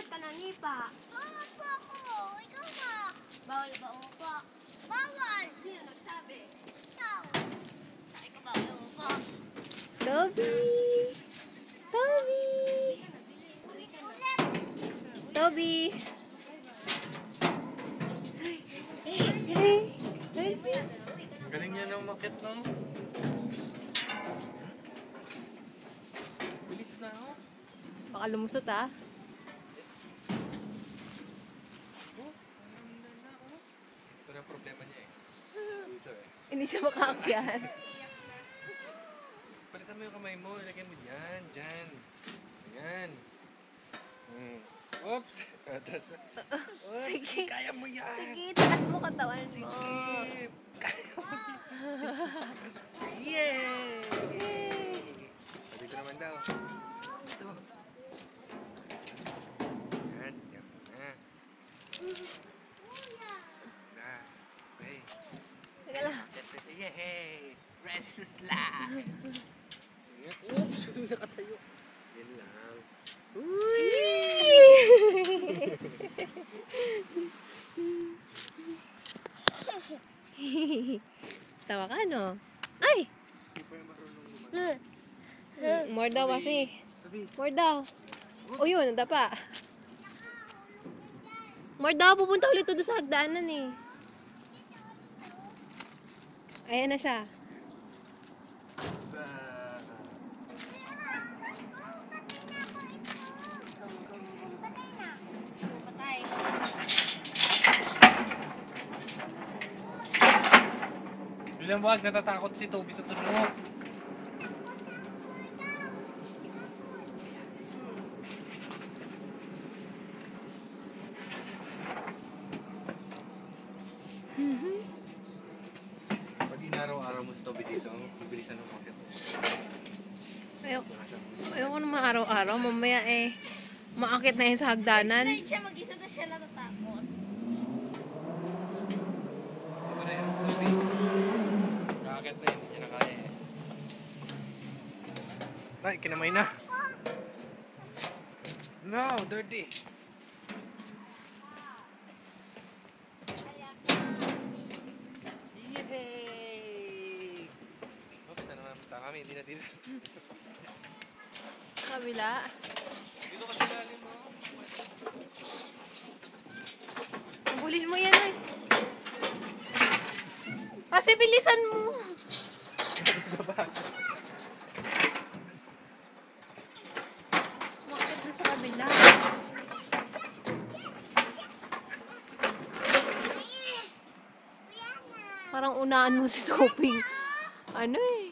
Magkalat ka na, Nipa. Mama po ako. Ikaw na. Bawal ba umupo? Bawal. Sino nagsabi? Ikaw. Sabi ko bawal umupo. Toby! Toby! Toby! Hey! Galing niya na umakit, no? Bilis na, oh. Baka lumusot ah. Oh, na, oh. Ito na ang problema niya, eh. Ito, eh. Hindi siya makaakyat. Palitan mo yung kamay mo. Ilagay mo dyan, dyan. Yan. Oops. Oops. Sige. Kaya mo yan. Sige, taas mo katawan mo. Sige. Kaya mo yan. Yay! Dito naman daw. Ito. Yan. Yan na. Na. Okay. Teka lang. Yay! Ready to slide! Sige. Oops! Nakatayo. Yan lang. Uy! Tawa ka, no? Ay! Hindi pa yung marunong lumakas. More daw kasi. More daw. O yun, nadapa. More daw, pupunta ulit doon sa hagdanan eh. Ayan na siya. Patay. Bilang wag, natatakot si Toby sa tunog. Pag inaraw-araw mo si Toby dito, bibilisan ng market. Ayoko naman araw-araw. Mamaya eh, maakit na yun sa hagdanan. Kahit siya mag-isa na siya natatakot. Ito na yun, Toby. Nakakit na yun, hindi niya na kaya eh. Ay, kinamay na. No, dirty. Yay! Oops, na naman punta kami, hindi na dito. Kabila. Dito kasi lalim mo. Bulin mo yan eh. Kasi bilisan mo. Bakit na sa kabila? Parang unaan mo si Sophie. Ano eh.